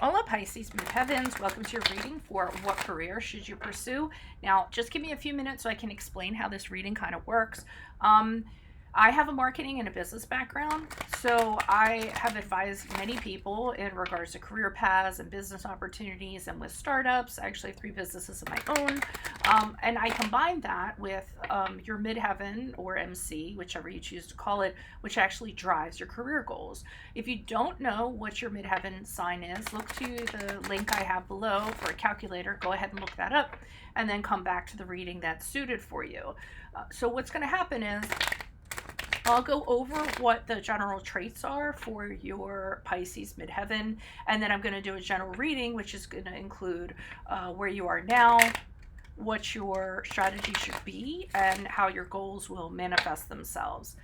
Hola Pisces, Midheavens. Welcome to your reading for what career should you pursue. Now, just give me a few minutes so I can explain how this reading kind of works. I have a marketing and a business background, so I have advised many people in regards to career paths and business opportunities and with startups. I actually have 3 businesses of my own, and I combine that with your Midheaven or MC, whichever you choose to call it, which actually drives your career goals. If you don't know what your Midheaven sign is, look to the link I have below for a calculator. Go ahead and look that up, and then come back to the reading that's suited for you. So what's going to happen is I'll go over what the general traits are for your Pisces Midheaven, and then I'm going to do a general reading, which is going to include where you are now, what your strategy should be, and how your goals will manifest themselves.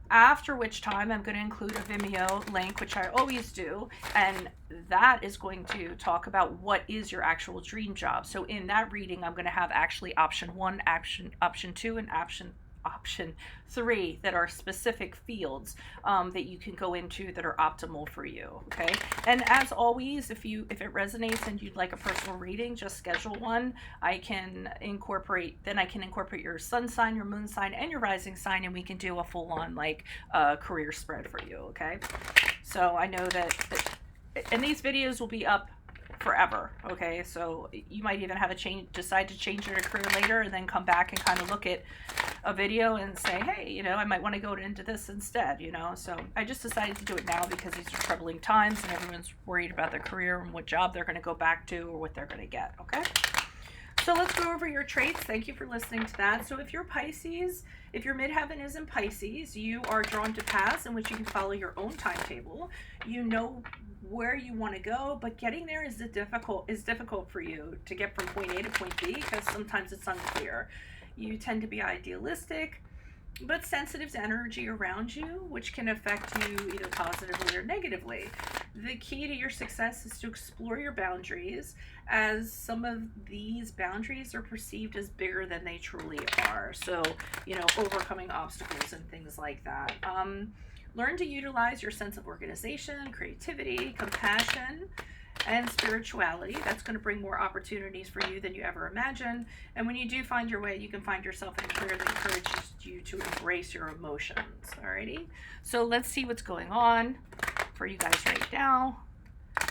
After which time I'm going to include a Vimeo link, which I always do, and that is going to talk about what is your actual dream job. So in that reading, I'm going to have actually option 1, option 2, and option 3 that are specific fields that you can go into that are optimal for you. Okay, and as always, if it resonates and you'd like a personal reading, just schedule one. I can incorporate your sun sign, your moon sign, and your rising sign, and we can do a full-on career spread for you. Okay, so I know that and these videos will be up forever. Okay, so you might even have decide to change your career later, and then come back and kind of look at a video and say, hey, I might want to go into this instead. So I just decided to do it now because these are troubling times and everyone's worried about their career and what job they're going to go back to or what they're going to get. Okay, so let's go over your traits. Thank you for listening to that. So if you're Pisces, if your Midheaven is in Pisces, you are drawn to paths in which you can follow your own timetable. You know where you want to go, but getting there is difficult for you to get from point A to point B because sometimes it's unclear. You tend to be idealistic, but sensitive to energy around you, which can affect you either positively or negatively. The key to your success is to explore your boundaries, as some of these boundaries are perceived as bigger than they truly are. So, overcoming obstacles and things like that. Learn to utilize your sense of organization, creativity, compassion, and spirituality. That's going to bring more opportunities for you than you ever imagined. And when you do find your way, you can find yourself in a career that encourages you to embrace your emotions. Alrighty, so let's see what's going on for you guys right now.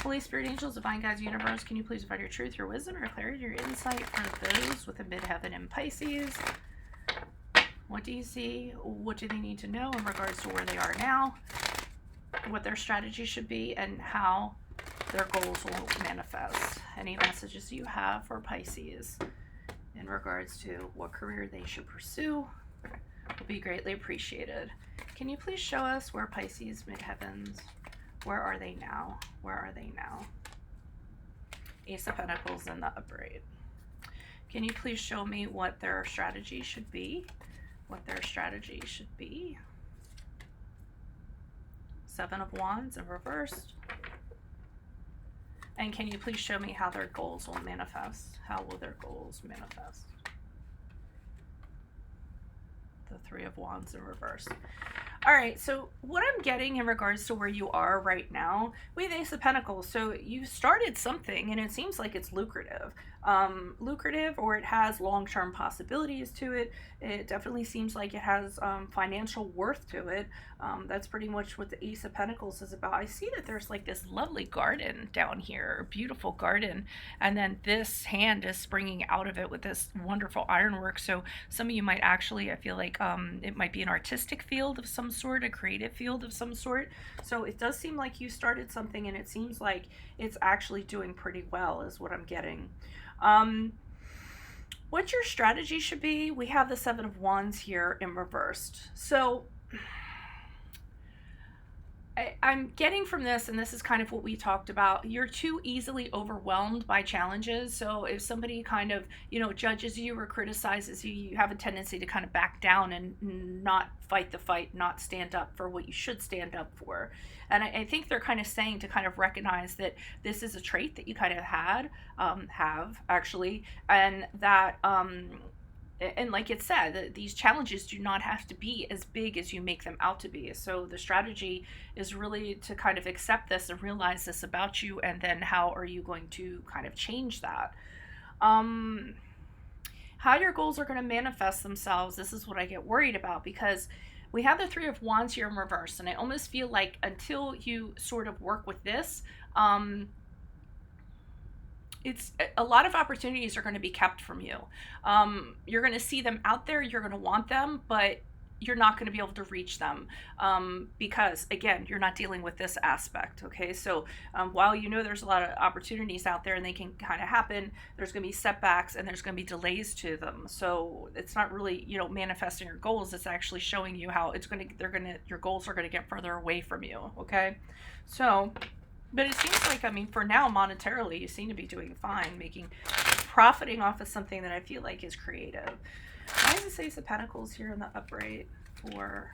Holy Spirit, angels, divine guides, universe, can you please provide your truth, your wisdom, or clarity, your insight for those with a Midheaven in Pisces? What do you see? What do they need to know in regards to where they are now, what their strategy should be, and how their goals will manifest? Any messages you have for Pisces in regards to what career they should pursue will be greatly appreciated. Can you please show us where Pisces Midheavens, where are they now? Where are they now? Ace of Pentacles in the upright. Can you please show me what their strategy should be? What their strategy should be? 7 of Wands in reversed. And can you please show me how their goals will manifest? How will their goals manifest? The 3 of Wands in reverse. All right, so what I'm getting in regards to where you are right now, we have Ace of Pentacles. So you started something and it seems like it's lucrative. Or it has long-term possibilities to it. It definitely seems like it has financial worth to it. That's pretty much what the Ace of Pentacles is about. I see that there's like this lovely garden down here, a beautiful garden, and then this hand is springing out of it with this wonderful ironwork. So some of you might actually, I feel like it might be an artistic field of some sort, a creative field of some sort. So it does seem like you started something and it seems like it's actually doing pretty well is what I'm getting. What your strategy should be, we have the 7 of Wands here in reversed. So I'm getting from this, and this is kind of what we talked about, you're too easily overwhelmed by challenges. So if somebody kind of, judges you or criticizes you, you have a tendency to kind of back down and not fight the fight, not stand up for what you should stand up for. And I think they're kind of saying to kind of recognize that this is a trait that you kind of have actually, and that and like it said, these challenges do not have to be as big as you make them out to be. So the strategy is really to kind of accept this and realize this about you, and then how are you going to kind of change that. How your goals are going to manifest themselves, this is what I get worried about, because we have the Three of Wands here in reverse, and I almost feel like until you sort of work with this, it's a lot of opportunities are going to be kept from you. You're going to see them out there, you're going to want them, but you're not going to be able to reach them, because again, you're not dealing with this aspect. Okay, so while you know there's a lot of opportunities out there and they can kind of happen, there's going to be setbacks and there's going to be delays to them. So it's not really, you know, manifesting your goals, it's actually showing you how it's going to, your goals are going to get further away from you. Okay, so but it seems like, I mean, for now, monetarily, you seem to be doing fine, profiting off of something that I feel like is creative. Why does it say the Pentacles here in the upright for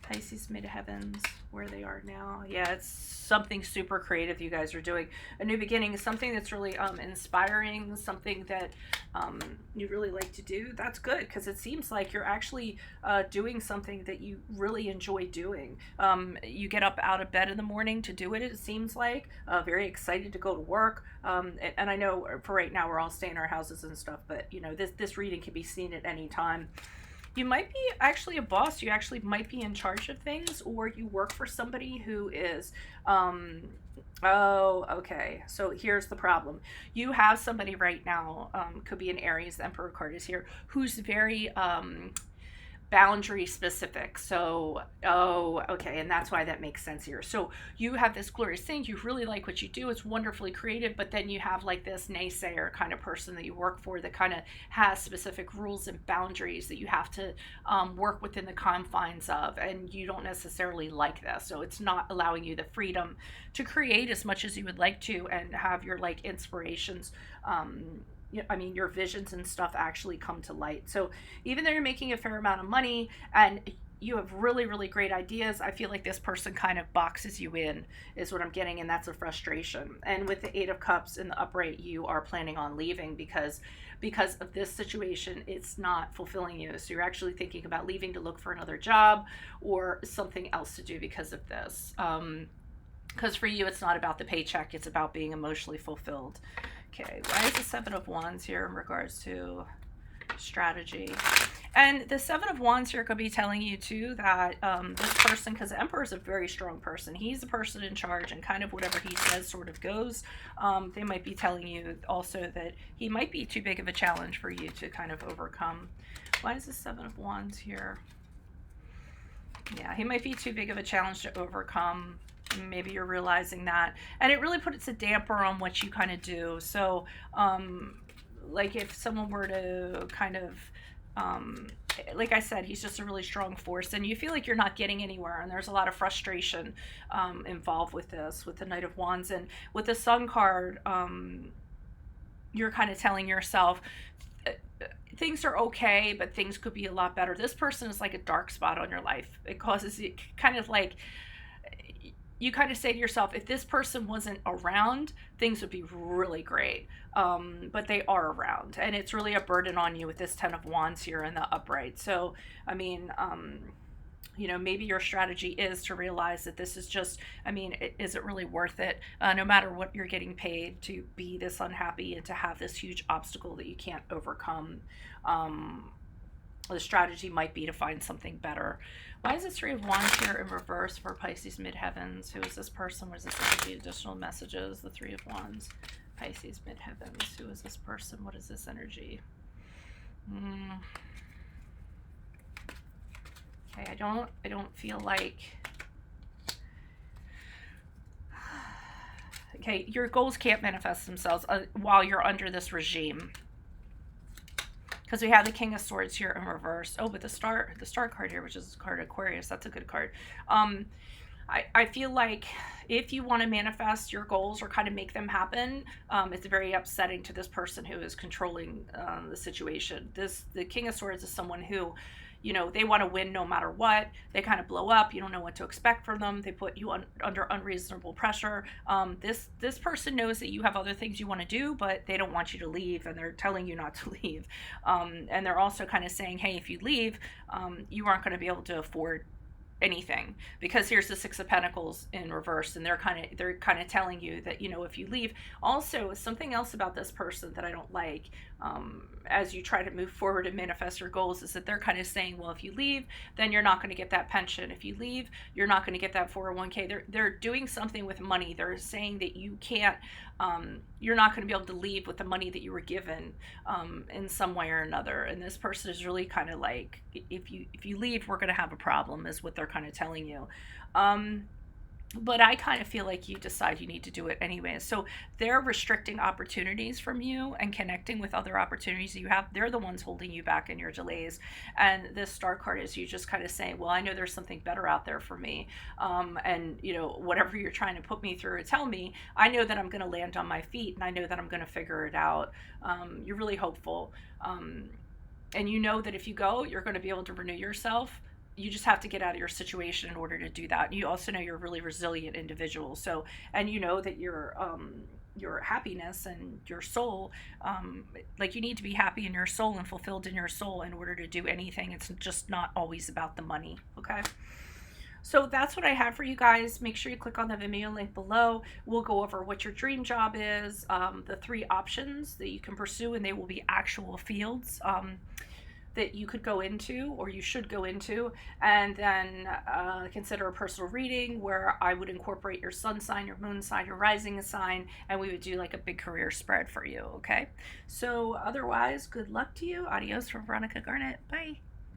Pisces midheavens, where they are now? Yeah, it's something super creative you guys are doing. A new beginning, something that's really inspiring, something that you really like to do. That's good, because it seems like you're actually doing something that you really enjoy doing. You get up out of bed in the morning to do it, it seems like. Very excited to go to work. And I know for right now we're all staying in our houses and stuff, but you know, this reading can be seen at any time. You might be actually a boss. You actually might be in charge of things, or you work for somebody who is, oh, okay. So here's the problem. You have somebody right now, could be an Aries, the Emperor card is here, who's very, boundary specific. So, oh, okay, and that's why that makes sense here. So you have this glorious thing, you really like what you do, it's wonderfully creative, but then you have like this naysayer kind of person that you work for that kind of has specific rules and boundaries that you have to work within the confines of, and you don't necessarily like this. So it's not allowing you the freedom to create as much as you would like to and have your like inspirations, I mean, your visions and stuff actually come to light. So even though you're making a fair amount of money and you have really, really great ideas, I feel like this person kind of boxes you in, is what I'm getting, and that's a frustration. And with the Eight of Cups in the upright, you are planning on leaving because of this situation. It's not fulfilling you. So you're actually thinking about leaving to look for another job or something else to do because of this. Because for you, it's not about the paycheck, it's about being emotionally fulfilled. Okay, why is the Seven of Wands here in regards to strategy? And the Seven of Wands here could be telling you too that this person, because the Emperor is a very strong person, he's the person in charge, and kind of whatever he says sort of goes. They might be telling you also that he might be too big of a challenge for you to kind of overcome. Why is the Seven of Wands here? Yeah, he might be too big of a challenge to overcome. Maybe you're realizing that, and it really puts a damper on what you kind of do. So like if someone were to kind of like I said, he's just a really strong force, and you feel like you're not getting anywhere, and there's a lot of frustration involved with this, with the Knight of Wands. And with the Sun card, you're kind of telling yourself things are okay, but things could be a lot better. This person is like a dark spot on your life. It causes it kind of like, you kind of say to yourself, if this person wasn't around, things would be really great. But they are around, and it's really a burden on you with this Ten of Wands here in the upright. So, I mean, you know, maybe your strategy is to realize that this is just, I mean, is it really worth it? No matter what you're getting paid, to be this unhappy and to have this huge obstacle that you can't overcome. The strategy might be to find something better. Why is the Three of Wands here in reverse for Pisces midheavens? Who is this person? What is this energy? Additional messages. The Three of Wands, Pisces midheavens. Who is this person? What is this energy? Okay, I don't feel like. Okay, your goals can't manifest themselves while you're under this regime. Because we have the King of Swords here in reverse. Oh, but the star card here, which is card Aquarius, that's a good card. I feel like if you want to manifest your goals or kind of make them happen, it's very upsetting to this person who is controlling the situation. The King of Swords is someone who you know, they want to win no matter what. They kind of blow up. You don't know what to expect from them. They put you under unreasonable pressure. This person knows that you have other things you want to do, but they don't want you to leave, and they're telling you not to leave. And they're also kind of saying, hey, if you leave, you aren't going to be able to afford anything, because here's the Six of Pentacles in reverse, and they're kind of telling you that, you know, if you leave. Also, something else about this person that I don't like, as you try to move forward and manifest your goals, is that they're kind of saying, well, if you leave, then you're not going to get that pension. If you leave, you're not going to get that 401k. They're doing something with money. They're saying that you can't, you're not going to be able to leave with the money that you were given, in some way or another. And this person is really kind of like, if you leave, we're going to have a problem, is what they're kind of telling you. But I kind of feel like you decide you need to do it anyways. So they're restricting opportunities from you and connecting with other opportunities you have. They're the ones holding you back in your delays. And this Star card is you just kind of saying, well, I know there's something better out there for me. And, you know, whatever you're trying to put me through or tell me, I know that I'm going to land on my feet, and I know that I'm going to figure it out. You're really hopeful. And you know that if you go, you're going to be able to renew yourself. You just have to get out of your situation in order to do that. You also know you're a really resilient individual. So, and you know that your happiness and your soul, like, you need to be happy in your soul and fulfilled in your soul in order to do anything. It's just not always about the money. Okay. So that's what I have for you guys. Make sure you click on the Vimeo link below. We'll go over what your dream job is, the 3 options that you can pursue, and they will be actual fields, that you could go into, or you should go into. And then consider a personal reading where I would incorporate your sun sign, your moon sign, your rising sign, and we would do like a big career spread for you. Okay. So otherwise, good luck to you. Adios from Veronica Garnett. Bye.